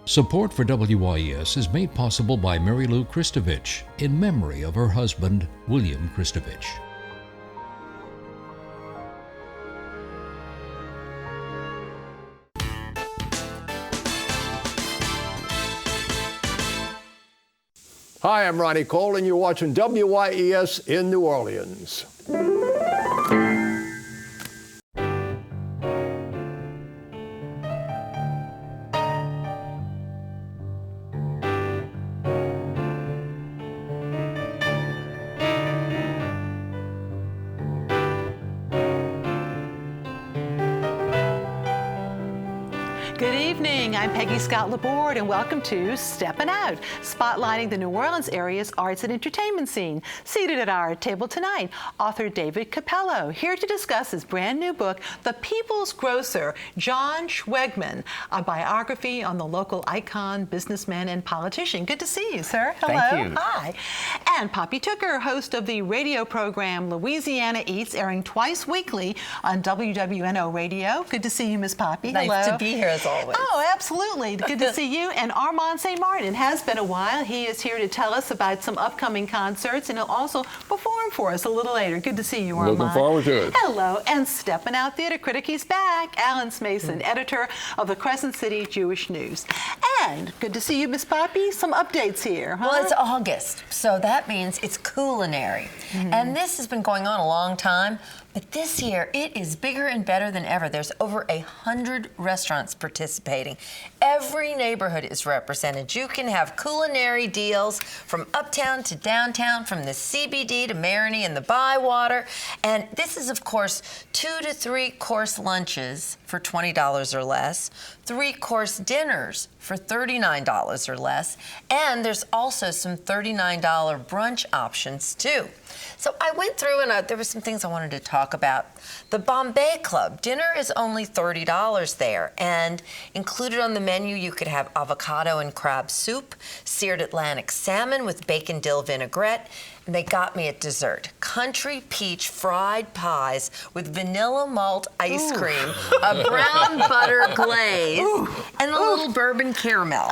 Support for WYES is made possible by Mary Lou Kristovich in memory of her husband, William Kristovich. Hi, I'm Ronnie Cole, and you're watching WYES in New Orleans. Good evening, I'm Peggy Scott Laborde, and welcome to Steppin Out, spotlighting the New Orleans area's arts and entertainment scene. Seated at our table tonight, author David Cappello, here to discuss his brand new book, The People's Grocer, John Schwegmann, a biography on the local icon, businessman, and politician. Good to see you, sir. Hello. Thank you. Hi. And Poppy Tooker, host of the radio program Louisiana Eats, airing twice weekly on WWNO Radio. Good to see you, Miss Poppy. Nice Hello. to be here as always. Oh, absolutely. Good to see you. And Armand St. It has been a while. He is here to tell us about some upcoming concerts, and he'll also perform for us a little later. Good to see you, Armand. Looking forward to it. Hello. And Steppin Out theater critic, he's back. Alan Smason, editor of the Crescent City Jewish News. And good to see you, Miss Poppy. Some updates here, huh? Well, it's August, so that means it's culinary. And this has been going on a long time. But this year, it is bigger and better than ever. There's over 100 restaurants participating. Every neighborhood is represented. You can have culinary deals from uptown to downtown, from the CBD to Marigny and the Bywater. And this is, of course, 2 to 3 course lunches for $20 or less, 3-course dinners for $39 or less, and there's also some $39 brunch options, too. So I went through and there were some things I wanted to talk about. The Bombay Club, dinner is only $30 there, and included on the menu you could have avocado and crab soup, seared Atlantic salmon with bacon dill vinaigrette, and they got me at dessert. Country peach fried pies with vanilla malt ice cream, a brown butter glaze, and a little bourbon caramel.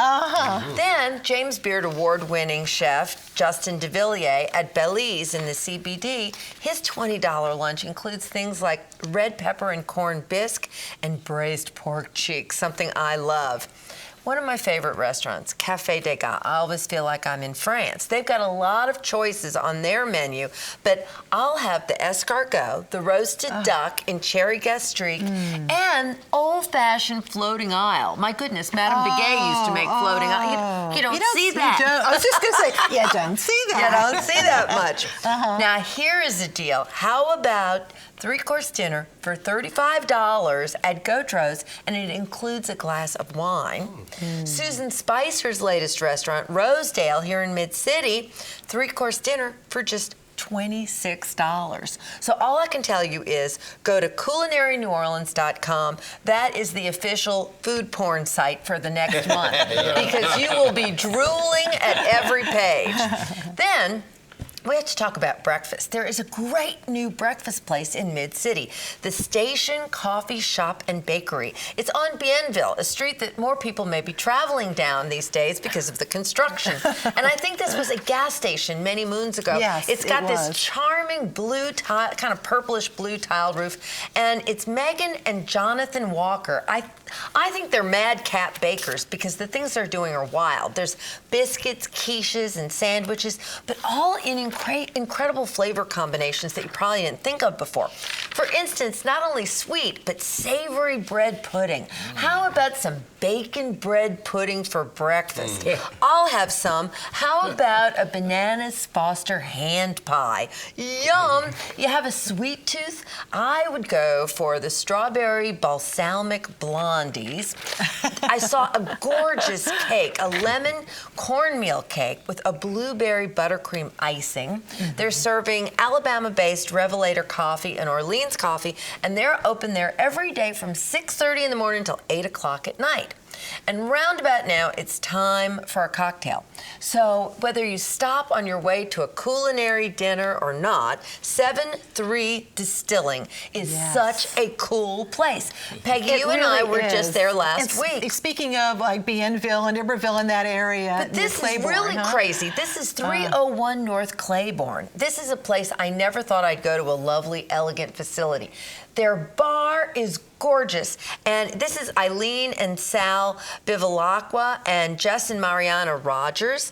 Then James Beard award-winning chef Justin DeVilliers at Belize in the CBD, his $20 lunch includes things like red pepper and corn bisque and braised pork cheeks, something I love. One of my favorite restaurants, Café des Gars. I always feel like I'm in France. They've got a lot of choices on their menu, but I'll have the escargot, the roasted duck in cherry gastrique, and old-fashioned floating isle. My goodness, Madame Begay used to make floating isle. You don't see that. I was just going to say, you don't see that. You don't see that much. Now, here is a deal. How about 3-course dinner for $35 at Gautreau's, and it includes a glass of wine. Susan Spicer's latest restaurant, Rosedale, here in Mid-City, 3-course dinner for just $26. So all I can tell you is go to culinaryneworleans.com. That is the official food porn site for the next month, because you will be drooling at every page. Then we have to talk about breakfast. There is a great new breakfast place in Mid-City, the Station Coffee Shop and Bakery. It's on Bienville, a street that more people may be traveling down these days because of the construction. And I think this was a gas station many moons ago. Yes, it's got it was. this charming blue tile, kind of purplish blue tiled roof, and it's Megan and Jonathan Walker. I think they're madcap bakers because the things they're doing are wild. There's biscuits, quiches, and sandwiches, but all in incredible flavor combinations that you probably didn't think of before. For instance, not only sweet, but savory bread pudding. How about some bacon bread pudding for breakfast? I'll have some. How about a bananas Foster hand pie? Yum! You have a sweet tooth? I would go for the strawberry balsamic blondies. I saw a gorgeous cake, a lemon cornmeal cake with a blueberry buttercream icing. They're serving Alabama-based Revelator coffee and Orleans coffee, and they're open there every day from 6:30 in the morning until 8 o'clock at night. And round about now, it's time for a cocktail. So whether you stop on your way to a culinary dinner or not, 7-3 Distilling is such a cool place. Peggy, you and I were just there last week. Speaking of like Bienville and Iberville in that area. But this is really crazy. This is 301 North Claiborne. This is a place I never thought I'd go to, a lovely, elegant facility. Their bar is gorgeous. And this is Eileen and Sal Bivalacqua and Jess and Mariana Rogers.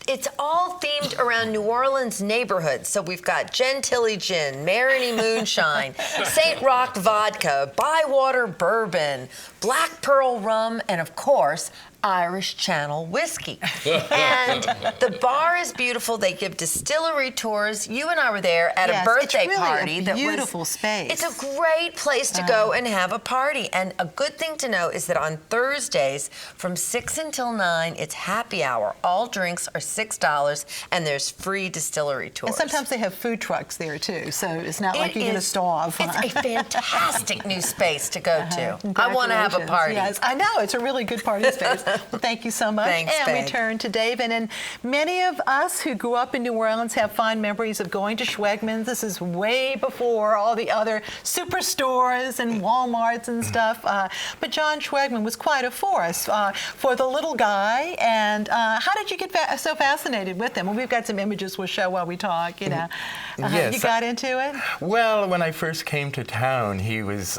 It's all themed around New Orleans neighborhoods. So we've got Gentilly Gin, Marigny Moonshine, St. Roch Vodka, Bywater Bourbon, Black Pearl Rum, and of course, Irish Channel whiskey. And the bar is beautiful. They give distillery tours. You and I were there at a birthday it's really party. A beautiful space. It's a great place to go and have a party. And a good thing to know is that on Thursdays from 6 until 9, it's happy hour. All drinks are $6, and there's free distillery tours. And sometimes they have food trucks there too, so it's not like you're going to starve. It's a fantastic new space to go to. I want to have a party. Yes, I know. It's a really good party space. Well, thank you so much. Thanks, and Peg. we turn to David. And many of us who grew up in New Orleans have fond memories of going to Schwegmann's. This is way before all the other superstores and Walmarts and stuff. But John Schwegmann was quite a force for the little guy. And how did you get so fascinated with him? Well, we've got some images we'll show while we talk. You know, Yes. You got into it? Well, when I first came to town, he was.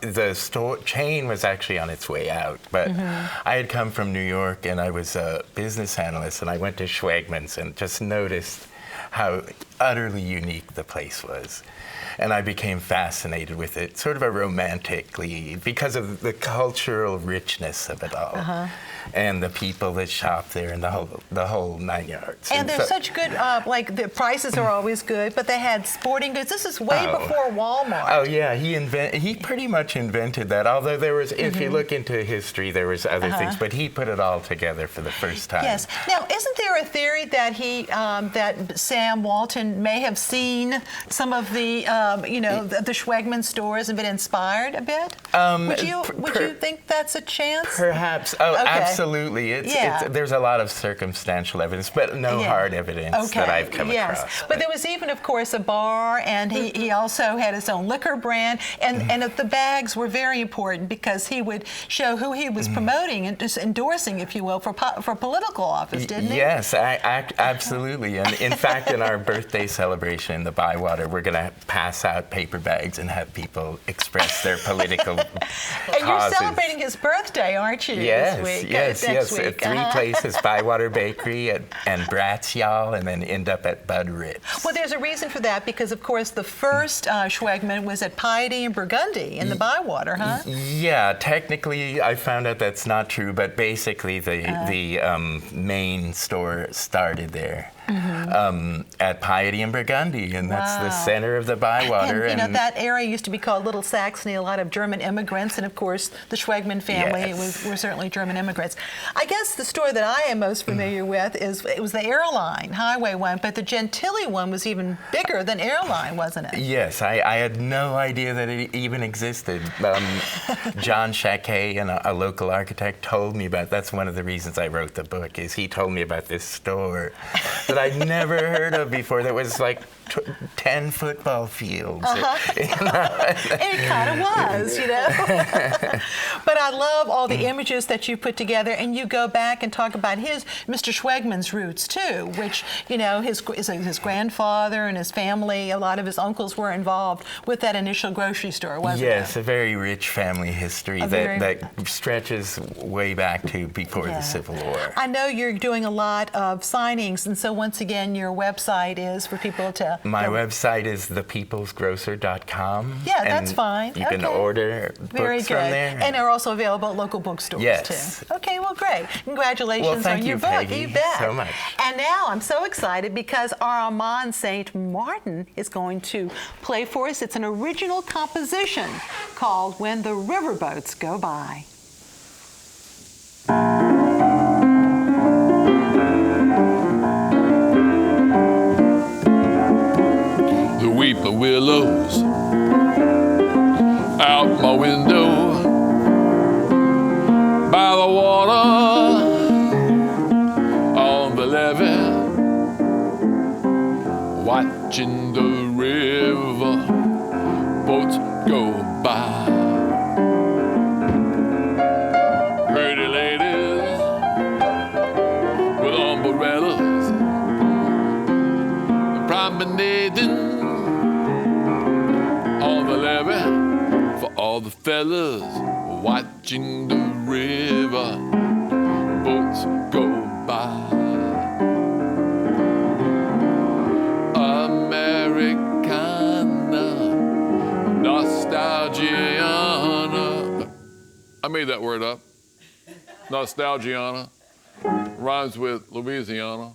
The store chain was actually on its way out, but I had come from New York and I was a business analyst, and I went to Schwegmann's and just noticed how utterly unique the place was. And I became fascinated with it, sort of a romantically, because of the cultural richness of it all. And the people that shop there, and the whole 9 yards. And they're such good, like the prices are always good, but they had sporting goods. This is way before Walmart. Oh yeah, he pretty much invented that. Although there was, if you look into history, there was other things, but he put it all together for the first time. Yes. Now, isn't there a theory that that Sam Walton may have seen some of the, the Schwegmann stores and been inspired a bit? Would you think that's a chance? Perhaps. Oh, okay. Absolutely. There's a lot of circumstantial evidence, but no hard evidence that I've come across. But there was even, of course, a bar, and he also had his own liquor brand, and the bags were very important because he would show who he was promoting and just endorsing, if you will, for political office, didn't he? Yes, absolutely. And in fact, in our birthday celebration in the Bywater, we're going to pass out paper bags and have people express their political And you're celebrating his birthday, aren't you, yes, this week? Yes, week. Three places, Bywater Bakery and Brat's Y'all, and then end up at Bud Ritz. Well, there's a reason for that, because, of course, the first Schwegmann was at Piety and Burgundy in the Bywater, huh? Yeah, technically, I found out that's not true, but basically the main store started there. At Piety and Burgundy, and that's the center of the Bywater. And that area used to be called Little Saxony, a lot of German immigrants, and of course the Schwegmann family were certainly German immigrants. I guess the store that I am most familiar with was the Airline Highway one, but the Gentilly one was even bigger than Airline, wasn't it? Yes, I had no idea that it even existed. John Schwegmann, and a local architect, told me about. That's one of the reasons I wrote the book. Is he told me about this store that I'd never heard of before, that was like 10 football fields. It kind of was, But I love all the images that you put together, and you go back and talk about Mr. Schwegmann's roots too, which, his grandfather and his family, a lot of his uncles were involved with that initial grocery store, wasn't it? Yes, a very rich family history that stretches way back to before the Civil War. I know you're doing a lot of signings, and so once again, your website is for people to... My website is thepeoplesgrocer.com. Yeah, that's fine. You can order books from there. And they're also available at local bookstores, too. Okay, well, great. Congratulations on your book. Peggy, you bet. So much. And now I'm so excited because our Armand St. Martin is going to play for us. It's an original composition called When the Riverboats Go By. The weeping willows out my window watching the river boats go by. Pretty ladies with umbrellas promenading on the levee for all the fellas watching the river boats go by. Americana, nostalgiana. I made that word up. Nostalgiana rhymes with Louisiana.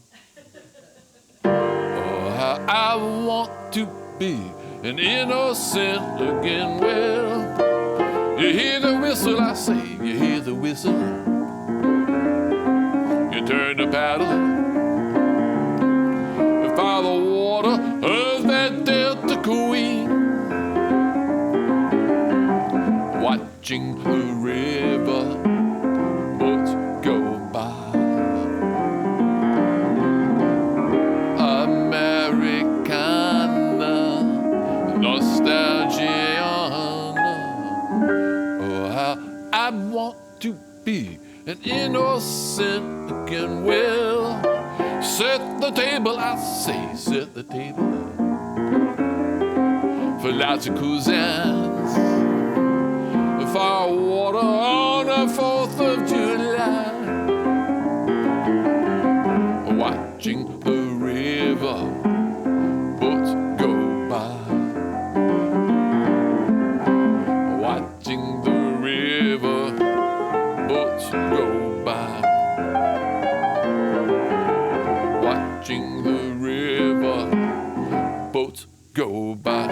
Oh, how I want to be an innocent again. Well, you hear the whistle, I say, you hear the whistle. You turn the paddle and follow the water of that Delta Queen, watching the river boats go by. Americana, nostalgiana. Oh, how I want to be an innocent again. Well, set the table, I say, set the table for lots of cousins, fire water on the 4th of July, watching the river boats go by, watching the river boats go by, watching the river boats go by.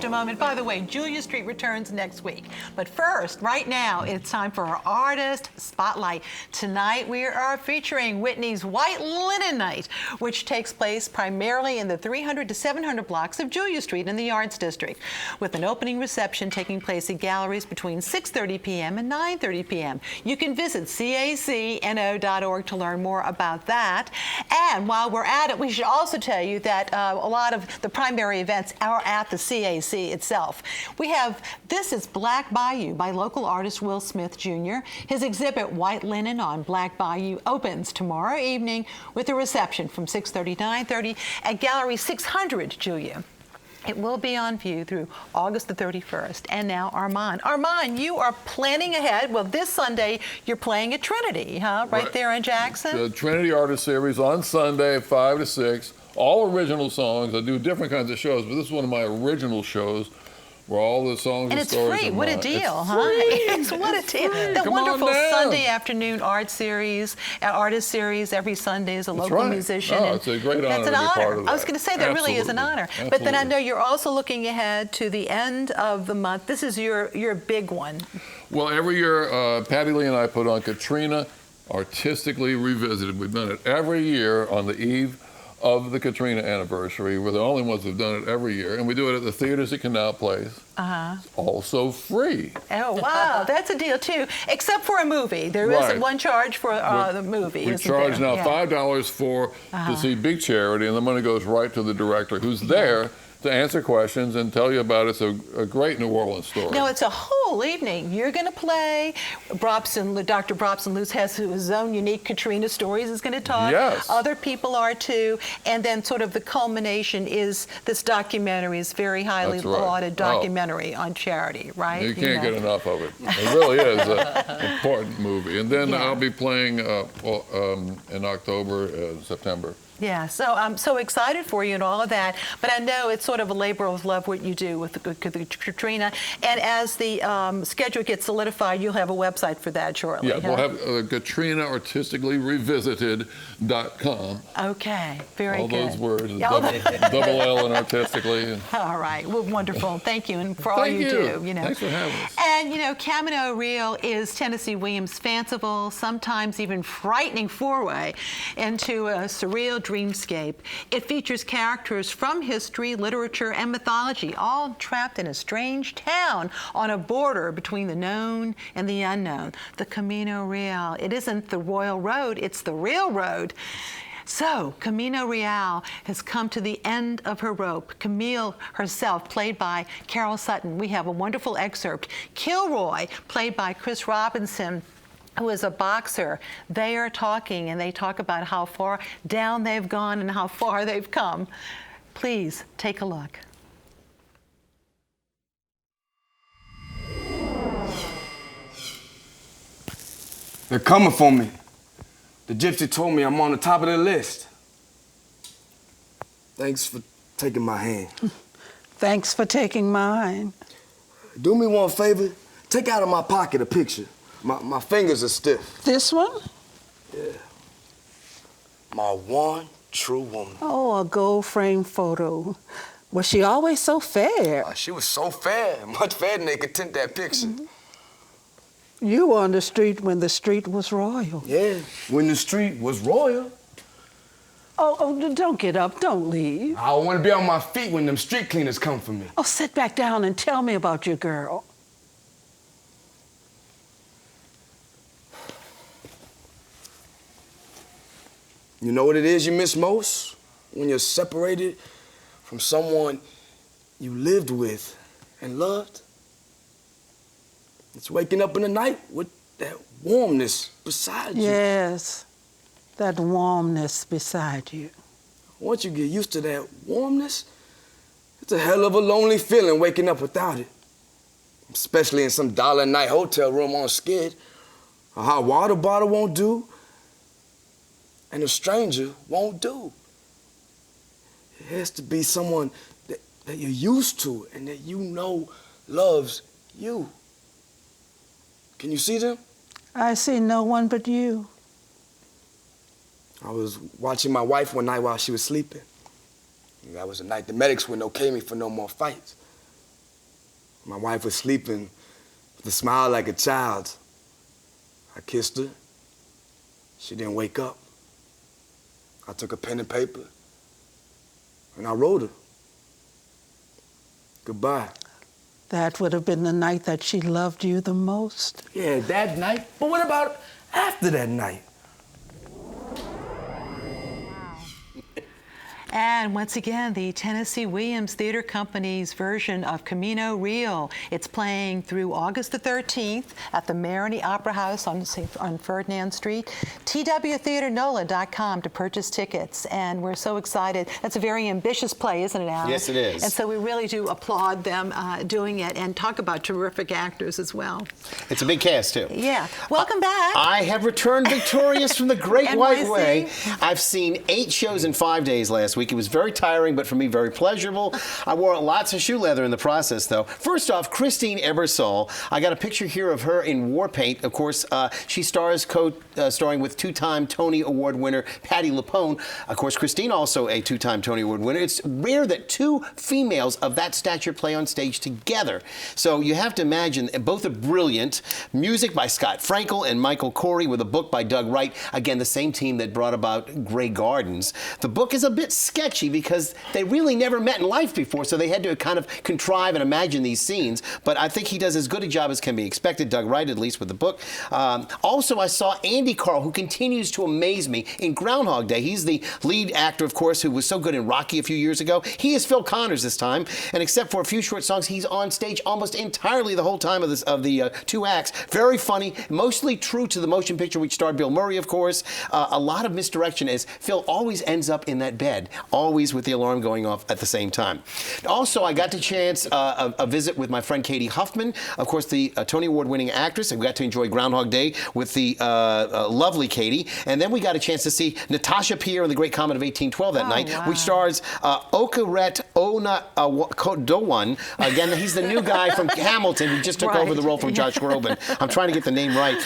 A moment. By the way, Julia Street returns next week. But first, right now, it's time for our Artist Spotlight. Tonight, we are featuring Whitney's White Linen Night, which takes place primarily in the 300 to 700 blocks of Julia Street in the Arts District, with an opening reception taking place in galleries between 6:30 p.m. and 9:30 p.m. You can visit cacno.org to learn more about that. And while we're at it, we should also tell you that a lot of the primary events are at the CAC itself. We have, this is Black Bayou by local artist Will Smith Jr. His exhibit White Linen on Black Bayou opens tomorrow evening with a reception from 6:30 to 9:30 at Gallery 600 Julia. It will be on view through August the 31st. And now Armand. Armand, you are planning ahead. Well, this Sunday you're playing at Trinity, huh? Right there in Jackson? The Trinity Artist Series on Sunday, 5 to 6. All original songs. I do different kinds of shows, but this is one of my original shows where all the songs and stories are free. What a deal, it's huh? Free. It's what a deal. The Come wonderful Sunday afternoon art series, artist series every Sunday as a local musician. Oh, it's a great honor to be part of that. I was going to say that really is an honor. Absolutely. But then I know you're also looking ahead to the end of the month. This is your big one. Well, every year, Patty Lee and I put on Katrina Artistically Revisited. We've done it every year on the eve of the Katrina anniversary. We're the only ones who've done it every year, and we do it at the theaters at Canal Place. It's also free. Oh, wow, that's a deal too, except for a movie. There is one charge for the movie. We charge now $5 for to see Big Charity, and the money goes right to the director, who's there to answer questions and tell you about it. It's a great New Orleans story. No, it's a whole evening. You're going to play. Dr. Brobson Lutz has his own unique Katrina stories. Is going to talk. Yes. Other people are too. And then sort of the culmination is this documentary, is very highly lauded documentary on charity, right? You can't get enough of it. It really is an important movie. And then I'll be playing in October, September. Yeah, so I'm so excited for you and all of that. But I know it's sort of a labor of love what you do with the Katrina. And as the schedule gets solidified, you'll have a website for that shortly. Yeah, we'll have KatrinaArtisticallyRevisited.com. Okay, very good. All those words, double L and artistically. All right, well, wonderful. Thank you, and for all you do. Thanks for having us. And Camino Real is Tennessee Williams' fanciful, sometimes even frightening foray into a surreal dreamscape. It features characters from history, literature, and mythology, all trapped in a strange town on a border between the known and the unknown. The Camino Real. It isn't the royal road, it's the real road. So, Camino Real has come to the end of her rope. Camille herself, played by Carol Sutton. We have a wonderful excerpt. Kilroy, played by Chris Robinson, who is a boxer. They are talking, and they talk about how far down they've gone and how far they've come. Please, take a look. They're coming for me. The gypsy told me I'm on the top of the list. Thanks for taking my hand. Thanks for taking mine. Do me one favor. Take out of my pocket a picture. My fingers are stiff. This one? Yeah. My one true woman. Oh, a gold frame photo. Was she always so fair? She was so fair. Much fairer than they could tint that picture. Mm-hmm. You were on the street when the street was royal. Yeah, when the street was royal. Oh, don't get up. Don't leave. I want to be on my feet when them street cleaners come for me. Oh, sit back down and tell me about your girl. You know what it is you miss most? When you're separated from someone you lived with and loved? It's waking up in the night with that warmness beside you. Yes, that warmness beside you. Once you get used to that warmness, it's a hell of a lonely feeling waking up without it. Especially in some $1-a-night hotel room on Skid. A hot water bottle won't do, and a stranger won't do. It has to be someone that you're used to and that you know loves you. Can you see them? I see no one but you. I was watching my wife one night while she was sleeping. That was the night the medics wouldn't okay me for no more fights. My wife was sleeping with a smile like a child. I kissed her. She didn't wake up. I took a pen and paper and I wrote her. Goodbye. That would have been the night that she loved you the most. Yeah, that night. But what about after that night? And once again, the Tennessee Williams Theater Company's version of Camino Real. It's playing through August the 13th at the Marigny Opera House on Ferdinand Street. twtheaternola.com to purchase tickets. And we're so excited. That's a very ambitious play, isn't it, Al? Yes, it is. And so we really do applaud them doing it, and talk about terrific actors as well. It's a big cast, too. Yeah. Welcome back. I have returned victorious from the Great White NYC. Way. I've seen 8 shows in 5 days last week. It was very tiring, but for me, very pleasurable. I wore lots of shoe leather in the process, though. First off, Christine Ebersole. I got a picture here of her in war paint. Of course, she stars co-starring with 2-time Tony Award winner Patti LuPone. Of course, Christine also a 2-time Tony Award winner. It's rare that 2 females of that stature play on stage together. So you have to imagine, both are brilliant. Music by Scott Frankel and Michael Corey, with a book by Doug Wright. Again, the same team that brought about Grey Gardens. The book is a bit sketchy because they really never met in life before, so they had to kind of contrive and imagine these scenes. But I think he does as good a job as can be expected, Doug Wright, at least with the book. Also, I saw Andy Carl, who continues to amaze me in Groundhog Day. He's the lead actor, of course, who was so good in Rocky a few years ago. He is Phil Connors this time, and except for a few short songs, he's on stage almost entirely the whole time of the 2 acts. Very funny, mostly true to the motion picture, which starred Bill Murray, of course. A lot of misdirection, as Phil always ends up in that bed, always with the alarm going off at the same time. Also, I got the chance a visit with my friend Katie Huffman, of course, the Tony Award-winning actress, and we got to enjoy Groundhog Day with the lovely Katie. And then we got a chance to see Natasha Pierre in The Great Comet of 1812 that night, wow. which stars Okerette Ona Doan. Again, he's the new guy from Hamilton who just took over the role from John Schwegmann. I'm trying to get the name right.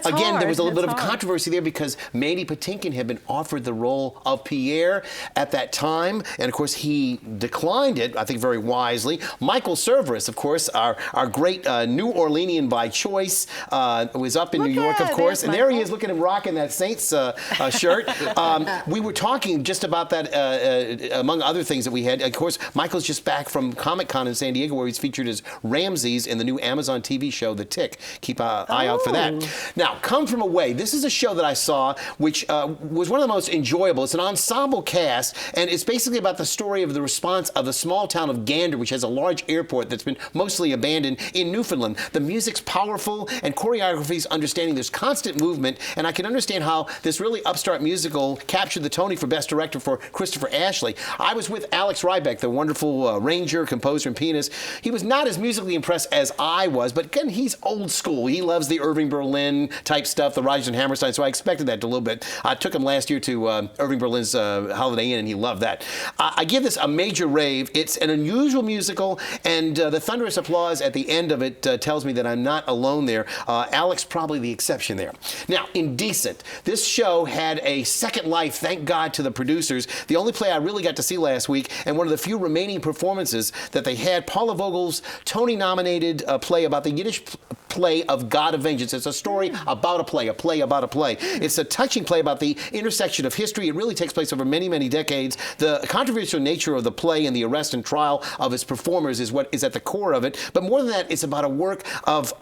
Again, there was a little bit of controversy there because Mandy Patinkin had been offered the role of Pierre at that time, and of course he declined it, I think very wisely. Michael Cerveris, of course, our great New Orleanian by choice, was up in New York, of course, and there he is. Look at him rocking that Saints shirt. We were talking just about that, among other things that we had. Of course, Michael's just back from Comic-Con in San Diego, where he's featured as Ramses in the new Amazon TV show, The Tick. Keep an eye out for that. Now, Come From Away. This is a show that I saw, which was one of the most enjoyable. It's an ensemble cast, and it's basically about the story of the response of the small town of Gander, which has a large airport that's been mostly abandoned in Newfoundland. The music's powerful, and choreography's understanding. There's constant movement, and I can understand how this really upstart musical captured the Tony for Best Director for Christopher Ashley. I was with Alex Rybeck, the wonderful arranger, composer, and pianist. He was not as musically impressed as I was, but again, he's old school. He loves the Irving Berlin type stuff, the Rodgers and Hammerstein, so I expected that a little bit. I took him last year to Irving Berlin's Holiday Inn, and he loved that. I give this a major rave. It's an unusual musical, and the thunderous applause at the end of it tells me that I'm not alone there. Alex probably the exception there. Now, Indecent. This show had a second life, thank God to the producers. The only play I really got to see last week, and one of the few remaining performances that they had, Paula Vogel's Tony-nominated play about the Yiddish play of God of Vengeance. It's a story about a play about a play. It's a touching play about the intersection of history. It really takes place over many, many decades. The controversial nature of the play and the arrest and trial of its performers is what is at the core of it. But more than that, it's about a work of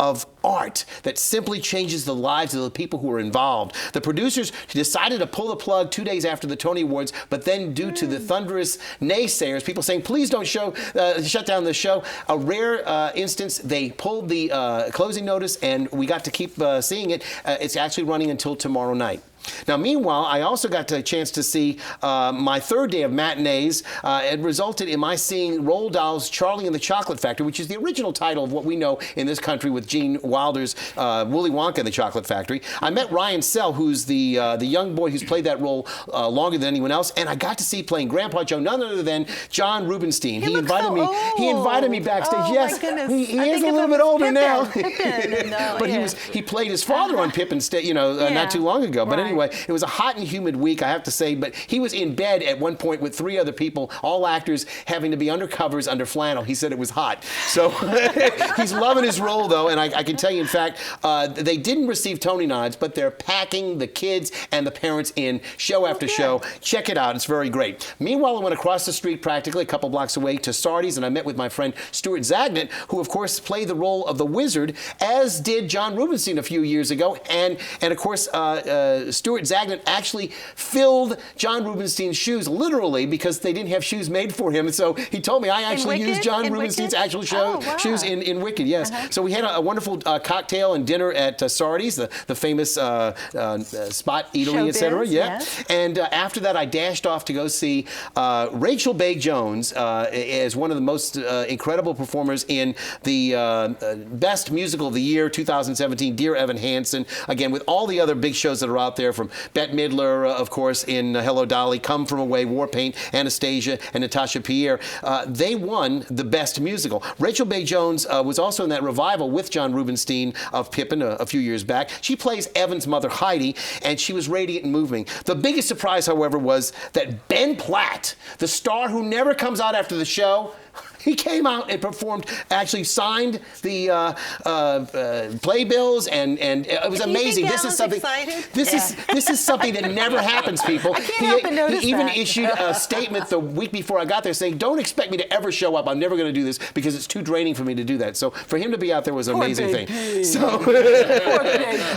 art that simply changes the lives of the people who are involved. The producers decided to pull the plug 2 days after the Tony Awards, but then due to the thunderous naysayers, people saying, please don't shut down the show, a rare instance, they pulled the closing notice, and we got to keep seeing it. It's actually running until tomorrow night. Now, meanwhile, I also got a chance to see my third day of matinees. It resulted in my seeing Roald Dahl's Charlie and the Chocolate Factory, which is the original title of what we know in this country with Gene Wilder's Willy Wonka and the Chocolate Factory. I met Ryan Sell, who's the young boy who's played that role longer than anyone else, and I got to see playing Grandpa Joe none other than John Rubinstein. He invited me backstage. Oh, yes, he is a little bit older now, but he played his father on Pippin, not too long ago. But anyway, it was a hot and humid week, I have to say, but he was in bed at one point with 3 other people, all actors, having to be under covers, under flannel. He said it was hot. So he's loving his role, though, and I can tell you, in fact, they didn't receive Tony nods, but they're packing the kids and the parents in show after show. Check it out. It's very great. Meanwhile, I went across the street, practically a couple blocks away, to Sardi's, and I met with my friend Stuart Zagnant, who, of course, played the role of the Wizard, as did John Rubinstein a few years ago, and of course, Stuart Zagnant actually filled John Rubinstein's shoes, literally, because they didn't have shoes made for him. And so he told me I actually used John Rubinstein's actual shoes in Wicked, yes. So we had a wonderful cocktail and dinner at Sardi's, the famous spot eatery, etc. And after that, I dashed off to go see Rachel Bay Jones as one of the most incredible performers in the Best Musical of the Year 2017, Dear Evan Hansen. Again, with all the other big shows that are out there, from Bette Midler, of course, in Hello Dolly, Come From Away, Warpaint, Anastasia, and Natasha Pierre. They won the Best Musical. Rachel Bay Jones was also in that revival with John Rubinstein of Pippin a few years back. She plays Evan's mother, Heidi, and she was radiant and moving. The biggest surprise, however, was that Ben Platt, the star who never comes out after the show, he came out and performed, actually signed the playbills, and it was amazing. This is something. This is something that never happens, people. He even issued a statement the week before I got there saying, "Don't expect me to ever show up. I'm never going to do this because it's too draining for me to do that." So for him to be out there was an amazing thing. So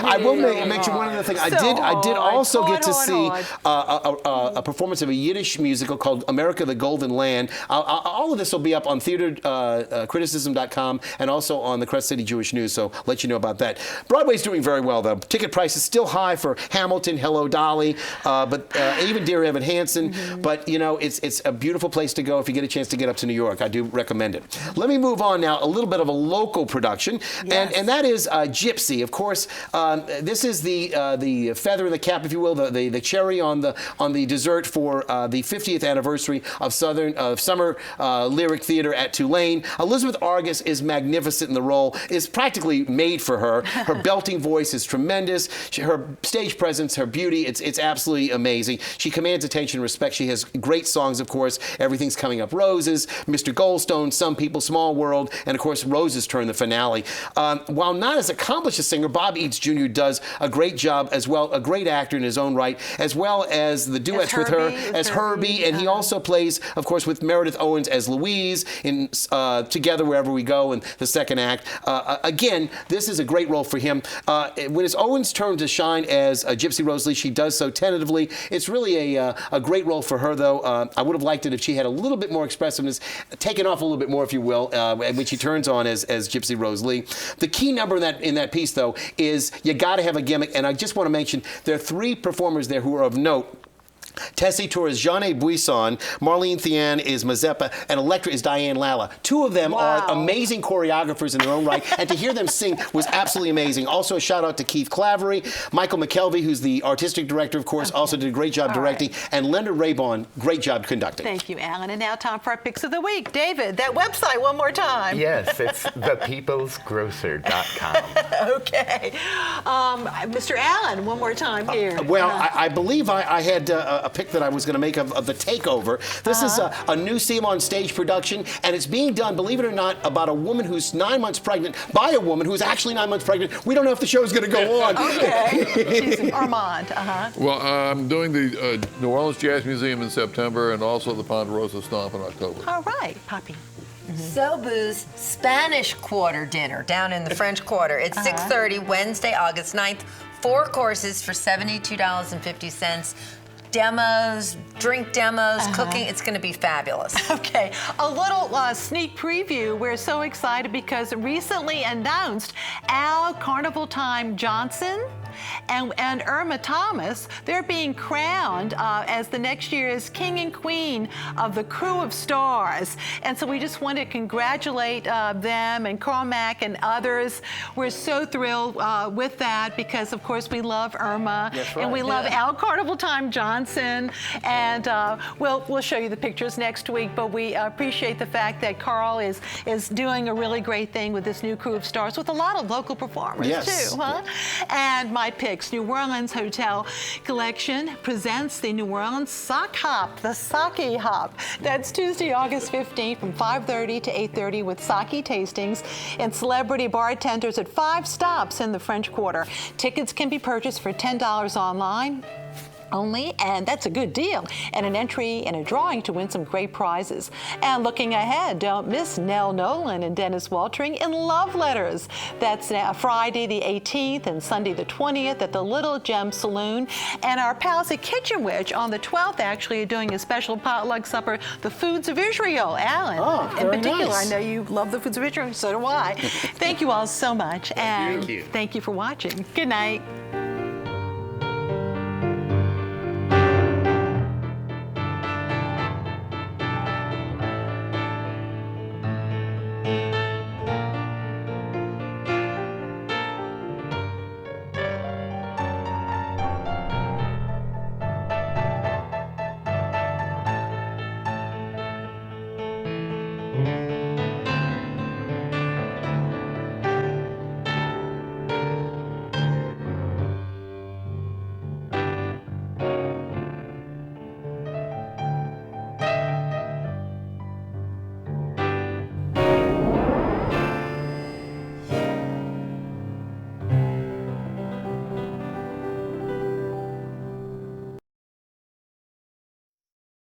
I will mention one other thing. I did also get to see a performance of a Yiddish musical called America the Golden Land. All of this will be up on theatercriticism.com and also on the Crest City Jewish News, so let you know about that. Broadway's doing very well, though. Ticket price is still high for Hamilton, Hello Dolly, but even Dear Evan Hansen. But, you know, it's a beautiful place to go if you get a chance to get up to New York. I do recommend it. Let me move on now, a little bit of a local production, and that is Gypsy. Of course, this is the feather in the cap, if you will, the cherry on the dessert for the 50th anniversary of Summer Lyric Theater at Tulane. Elizabeth Argus is magnificent in the role. Is practically made for her. Her belting voice is tremendous. Her stage presence, her beauty, it's absolutely amazing. She commands attention and respect. She has great songs, of course. Everything's Coming Up Roses, Mr. Goldstone, Some People, Small World, and of course Rose's Turn, the finale. While not as accomplished a singer, Bob Eads Jr. does a great job as well, a great actor in his own right, as well as the duets with her as Herbie, and he also plays, of course, with Meredith Owens as Louise in Together Wherever We Go in the second act. Again, this is a great role for him. When it's Owens' turn to shine as Gypsy Rose Lee, she does so tentatively. It's really a great role for her, though. I would have liked it if she had a little bit more expressiveness, taken off a little bit more, if you will, when she turns on as Gypsy Rose Lee. The key number in that piece, though, is you got to have a gimmick, and I just want to mention there are 3 performers there who are of note. Tessie Tour is Jeanne Buisson, Marlene Thian is Mazeppa, and Electra is Diane Lalla. 2 of them are amazing choreographers in their own right, and to hear them sing was absolutely amazing. Also, a shout out to Keith Clavery, Michael McKelvey, who's the artistic director, of course, also did a great job directing, and Leonard Raybon, great job conducting. Thank you, Alan. And now time for our picks of the week. David, that website one more time. Yes, it's thepeoplesgrocer.com. Okay. Mr. Allen, one more time here. Well, I believe I had a pick that I was going to make of The Takeover. This is a new See 'Em on Stage production, and it's being done, believe it or not, about a woman who's 9 months pregnant by a woman who's actually 9 months pregnant. We don't know if the show's going to go on. Okay. She's Armand. Well, I'm doing the New Orleans Jazz Museum in September and also the Ponderosa Stomp in October. All right, Poppy. Sobu's Spanish Quarter dinner down in the French Quarter. It's 6:30, Wednesday, August 9th. 4 courses for $72.50. Demos, drink demos, cooking. It's going to be fabulous. Okay, a little sneak preview. We're so excited because recently announced Al Carnival Time Johnson and Irma Thomas, they're being crowned as the next year's king and queen of the Crew of Stars. And so we just want to congratulate them and Cormac and others. We're so thrilled with that because, of course, we love Irma and we love Al Carnival Time Johnson. And we'll show you the pictures next week, but we appreciate the fact that Carl is doing a really great thing with this new Crew of Stars with a lot of local performers too. And my picks, New Orleans Hotel Collection presents the New Orleans Sock Hop, the Sake Hop. That's Tuesday, August 15th from 5:30 to 8:30 with sake tastings and celebrity bartenders at 5 stops in the French Quarter. Tickets can be purchased for $10 online only, and that's a good deal, and an entry in a drawing to win some great prizes. And looking ahead, don't miss Nell Nolan and Dennis Waltering in Love Letters. That's Friday the 18th and Sunday the 20th at the Little Gem Saloon. And our pals at Kitchen Witch on the 12th actually are doing a special potluck supper, the Foods of Israel. Alan, in particular, I know you love the Foods of Israel, so do I. Thank you all so much, and thank you for watching. Good night.